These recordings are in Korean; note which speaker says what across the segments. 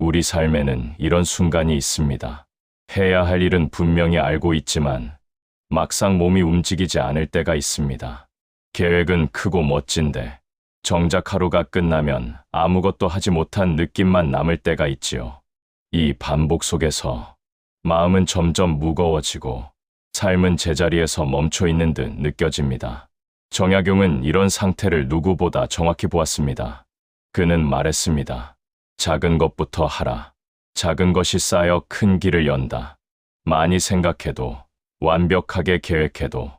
Speaker 1: 우리 삶에는 이런 순간이 있습니다. 해야 할 일은 분명히 알고 있지만 막상 몸이 움직이지 않을 때가 있습니다. 계획은 크고 멋진데 정작 하루가 끝나면 아무것도 하지 못한 느낌만 남을 때가 있지요. 이 반복 속에서 마음은 점점 무거워지고 삶은 제자리에서 멈춰 있는 듯 느껴집니다. 정약용은 이런 상태를 누구보다 정확히 보았습니다. 그는 말했습니다. 작은 것부터 하라. 작은 것이 쌓여 큰 길을 연다. 많이 생각해도, 완벽하게 계획해도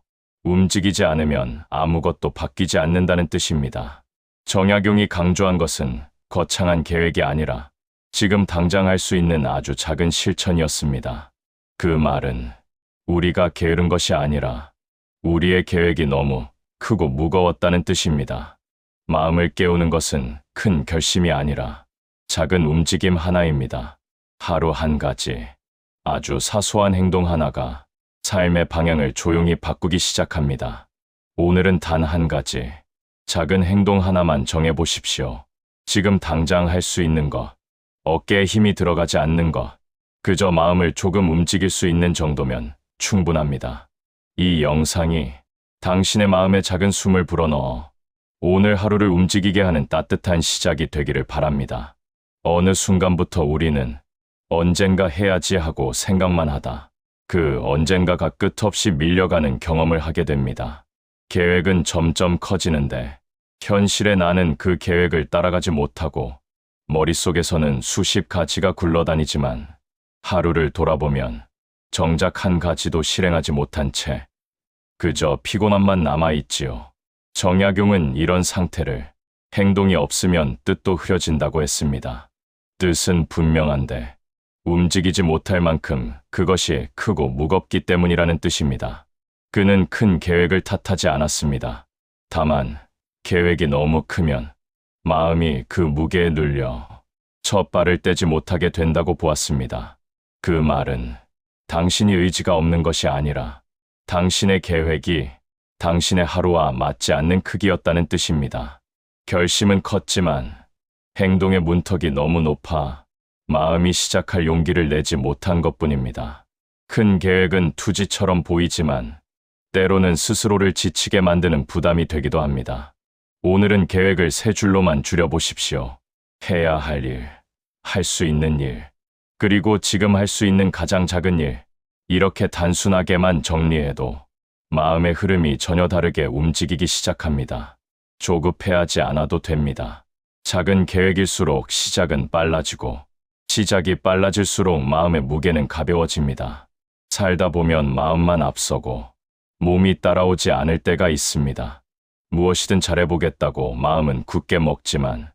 Speaker 1: 움직이지 않으면 아무것도 바뀌지 않는다는 뜻입니다. 정약용이 강조한 것은 거창한 계획이 아니라 지금 당장 할 수 있는 아주 작은 실천이었습니다. 그 말은 우리가 게으른 것이 아니라 우리의 계획이 너무 크고 무거웠다는 뜻입니다. 마음을 깨우는 것은 큰 결심이 아니라 작은 움직임 하나입니다. 하루 한 가지, 아주 사소한 행동 하나가 삶의 방향을 조용히 바꾸기 시작합니다. 오늘은 단 한 가지, 작은 행동 하나만 정해보십시오. 지금 당장 할 수 있는 것, 어깨에 힘이 들어가지 않는 것, 그저 마음을 조금 움직일 수 있는 정도면 충분합니다. 이 영상이 당신의 마음에 작은 숨을 불어넣어 오늘 하루를 움직이게 하는 따뜻한 시작이 되기를 바랍니다. 어느 순간부터 우리는 언젠가 해야지 하고 생각만 하다 그 언젠가가 끝없이 밀려가는 경험을 하게 됩니다. 계획은 점점 커지는데 현실의 나는 그 계획을 따라가지 못하고 머릿속에서는 수십 가지가 굴러다니지만 하루를 돌아보면 정작 한 가지도 실행하지 못한 채 그저 피곤함만 남아있지요. 정약용은 이런 상태를 행동이 없으면 뜻도 흐려진다고 했습니다. 뜻은 분명한데 움직이지 못할 만큼 그것이 크고 무겁기 때문이라는 뜻입니다. 그는 큰 계획을 탓하지 않았습니다. 다만 계획이 너무 크면 마음이 그 무게에 눌려 첫 발을 떼지 못하게 된다고 보았습니다. 그 말은 당신이 의지가 없는 것이 아니라 당신의 계획이 당신의 하루와 맞지 않는 크기였다는 뜻입니다. 결심은 컸지만 행동의 문턱이 너무 높아 마음이 시작할 용기를 내지 못한 것뿐입니다. 큰 계획은 투지처럼 보이지만 때로는 스스로를 지치게 만드는 부담이 되기도 합니다. 오늘은 계획을 세 줄로만 줄여보십시오. 해야 할 일, 할 수 있는 일, 그리고 지금 할 수 있는 가장 작은 일, 이렇게 단순하게만 정리해도 마음의 흐름이 전혀 다르게 움직이기 시작합니다. 조급해하지 않아도 됩니다. 작은 계획일수록 시작은 빨라지고 시작이 빨라질수록 마음의 무게는 가벼워집니다. 살다 보면 마음만 앞서고 몸이 따라오지 않을 때가 있습니다. 무엇이든 잘해보겠다고 마음은 굳게 먹지만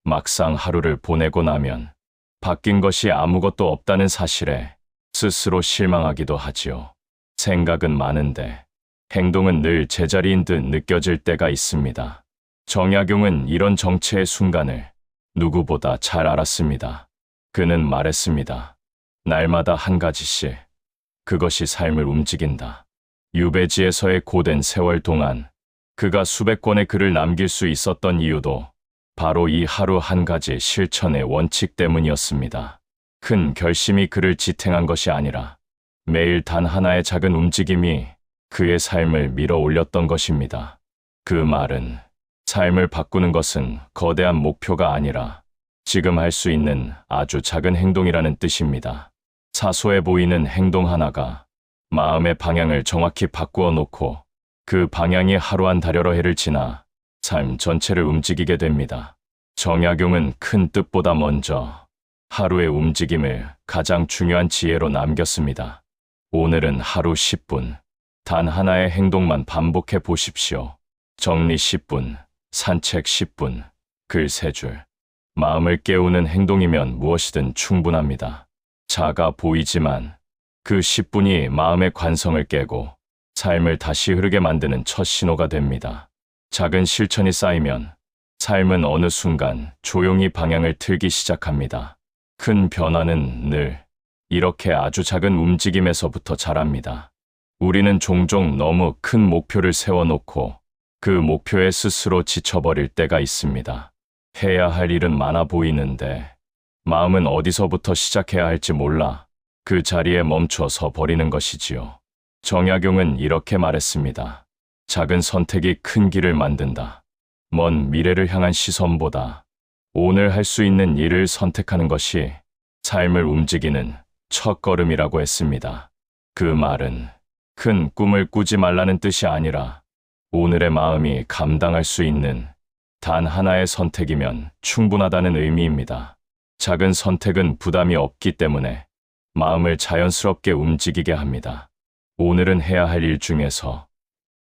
Speaker 1: 막상 하루를 보내고 나면 바뀐 것이 아무것도 없다는 사실에 스스로 실망하기도 하지요. 생각은 많은데 행동은 늘 제자리인 듯 느껴질 때가 있습니다. 정약용은 이런 정체의 순간을 누구보다 잘 알았습니다. 그는 말했습니다. 날마다 한 가지씩. 그것이 삶을 움직인다. 유배지에서의 고된 세월 동안 그가 수백 권의 글을 남길 수 있었던 이유도 바로 이 하루 한 가지 실천의 원칙 때문이었습니다. 큰 결심이 그를 지탱한 것이 아니라 매일 단 하나의 작은 움직임이 그의 삶을 밀어 올렸던 것입니다. 그 말은 삶을 바꾸는 것은 거대한 목표가 아니라 지금 할 수 있는 아주 작은 행동이라는 뜻입니다. 사소해 보이는 행동 하나가 마음의 방향을 정확히 바꾸어 놓고 그 방향이 하루 한 달여러 해를 지나 삶 전체를 움직이게 됩니다. 정약용은 큰 뜻보다 먼저 하루의 움직임을 가장 중요한 지혜로 남겼습니다. 오늘은 하루 10분, 단 하나의 행동만 반복해 보십시오. 정리 10분, 산책 10분, 글 3줄. 마음을 깨우는 행동이면 무엇이든 충분합니다. 작아 보이지만 그 10분이 마음의 관성을 깨고 삶을 다시 흐르게 만드는 첫 신호가 됩니다. 작은 실천이 쌓이면 삶은 어느 순간 조용히 방향을 틀기 시작합니다. 큰 변화는 늘 이렇게 아주 작은 움직임에서부터 자랍니다. 우리는 종종 너무 큰 목표를 세워놓고 그 목표에 스스로 지쳐버릴 때가 있습니다. 해야 할 일은 많아 보이는데 마음은 어디서부터 시작해야 할지 몰라 그 자리에 멈춰 서 버리는 것이지요. 정약용은 이렇게 말했습니다. 작은 선택이 큰 길을 만든다. 먼 미래를 향한 시선보다 오늘 할 수 있는 일을 선택하는 것이 삶을 움직이는 첫걸음이라고 했습니다. 그 말은 큰 꿈을 꾸지 말라는 뜻이 아니라 오늘의 마음이 감당할 수 있는 단 하나의 선택이면 충분하다는 의미입니다. 작은 선택은 부담이 없기 때문에 마음을 자연스럽게 움직이게 합니다. 오늘은 해야 할 일 중에서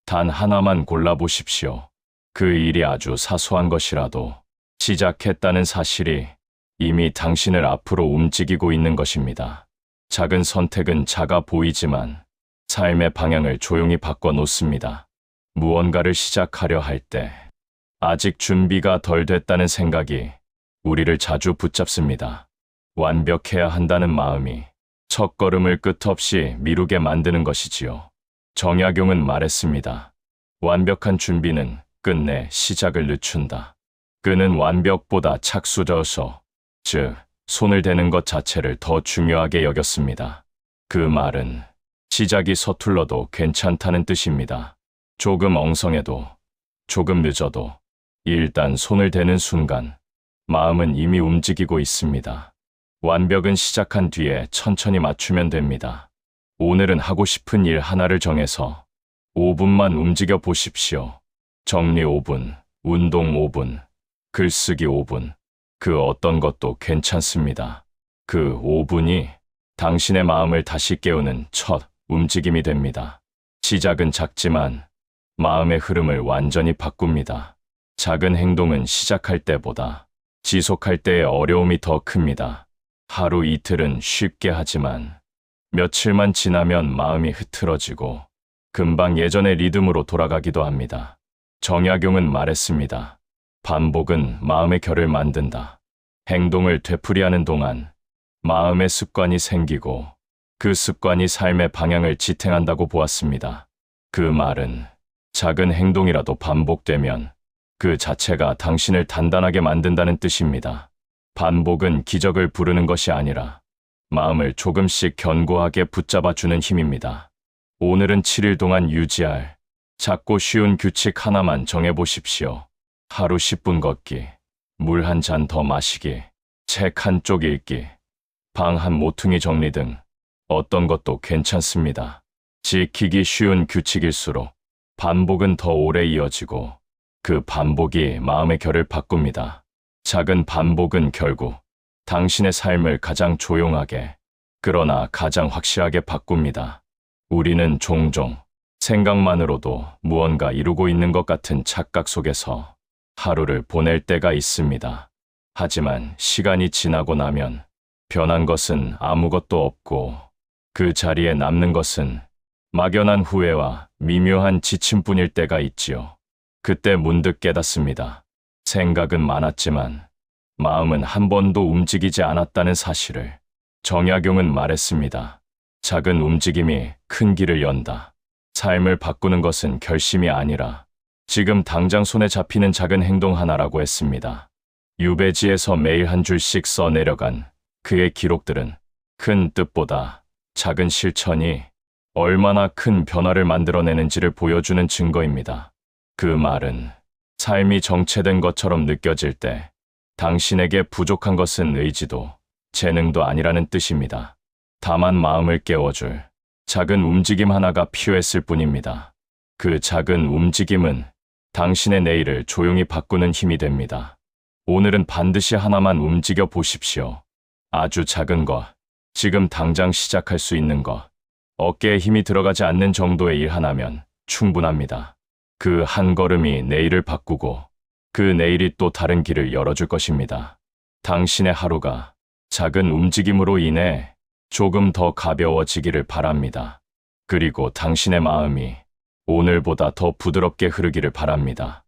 Speaker 1: 단 하나만 골라보십시오. 그 일이 아주 사소한 것이라도 시작했다는 사실이 이미 당신을 앞으로 움직이고 있는 것입니다. 작은 선택은 작아 보이지만 삶의 방향을 조용히 바꿔 놓습니다. 무언가를 시작하려 할 때 아직 준비가 덜 됐다는 생각이 우리를 자주 붙잡습니다. 완벽해야 한다는 마음이 첫걸음을 끝없이 미루게 만드는 것이지요. 정약용은 말했습니다. 완벽한 준비는 끝내 시작을 늦춘다. 그는 완벽보다 착수져서, 즉 손을 대는 것 자체를 더 중요하게 여겼습니다. 그 말은 시작이 서툴러도 괜찮다는 뜻입니다. 조금 엉성해도, 조금 늦어도 일단 손을 대는 순간 마음은 이미 움직이고 있습니다. 완벽은 시작한 뒤에 천천히 맞추면 됩니다. 오늘은 하고 싶은 일 하나를 정해서 5분만 움직여 보십시오. 정리 5분, 운동 5분, 글쓰기 5분, 그 어떤 것도 괜찮습니다. 그 5분이 당신의 마음을 다시 깨우는 첫 움직임이 됩니다. 시작은 작지만 마음의 흐름을 완전히 바꿉니다. 작은 행동은 시작할 때보다 지속할 때의 어려움이 더 큽니다. 하루 이틀은 쉽게 하지만 며칠만 지나면 마음이 흐트러지고 금방 예전의 리듬으로 돌아가기도 합니다. 정약용은 말했습니다. 반복은 마음의 결을 만든다. 행동을 되풀이하는 동안 마음의 습관이 생기고 그 습관이 삶의 방향을 지탱한다고 보았습니다. 그 말은 작은 행동이라도 반복되면 그 자체가 당신을 단단하게 만든다는 뜻입니다. 반복은 기적을 부르는 것이 아니라 마음을 조금씩 견고하게 붙잡아주는 힘입니다. 오늘은 7일 동안 유지할 작고 쉬운 규칙 하나만 정해보십시오. 하루 10분 걷기, 물 한 잔 더 마시기, 책 한 쪽 읽기, 방 한 모퉁이 정리 등 어떤 것도 괜찮습니다. 지키기 쉬운 규칙일수록 반복은 더 오래 이어지고 그 반복이 마음의 결을 바꿉니다. 작은 반복은 결국 당신의 삶을 가장 조용하게, 그러나 가장 확실하게 바꿉니다. 우리는 종종 생각만으로도 무언가 이루고 있는 것 같은 착각 속에서 하루를 보낼 때가 있습니다. 하지만 시간이 지나고 나면 변한 것은 아무것도 없고 그 자리에 남는 것은 막연한 후회와 미묘한 지침뿐일 때가 있지요. 그때 문득 깨닫습니다. 생각은 많았지만 마음은 한 번도 움직이지 않았다는 사실을. 정약용은 말했습니다. 작은 움직임이 큰 길을 연다. 삶을 바꾸는 것은 결심이 아니라 지금 당장 손에 잡히는 작은 행동 하나라고 했습니다. 유배지에서 매일 한 줄씩 써 내려간 그의 기록들은 큰 뜻보다 작은 실천이 얼마나 큰 변화를 만들어내는지를 보여주는 증거입니다. 그 말은 삶이 정체된 것처럼 느껴질 때 당신에게 부족한 것은 의지도 재능도 아니라는 뜻입니다. 다만 마음을 깨워줄 작은 움직임 하나가 필요했을 뿐입니다. 그 작은 움직임은 당신의 내일을 조용히 바꾸는 힘이 됩니다. 오늘은 반드시 하나만 움직여 보십시오. 아주 작은 것, 지금 당장 시작할 수 있는 것, 어깨에 힘이 들어가지 않는 정도의 일 하나면 충분합니다. 그 한 걸음이 내일을 바꾸고 그 내일이 또 다른 길을 열어줄 것입니다. 당신의 하루가 작은 움직임으로 인해 조금 더 가벼워지기를 바랍니다. 그리고 당신의 마음이 오늘보다 더 부드럽게 흐르기를 바랍니다.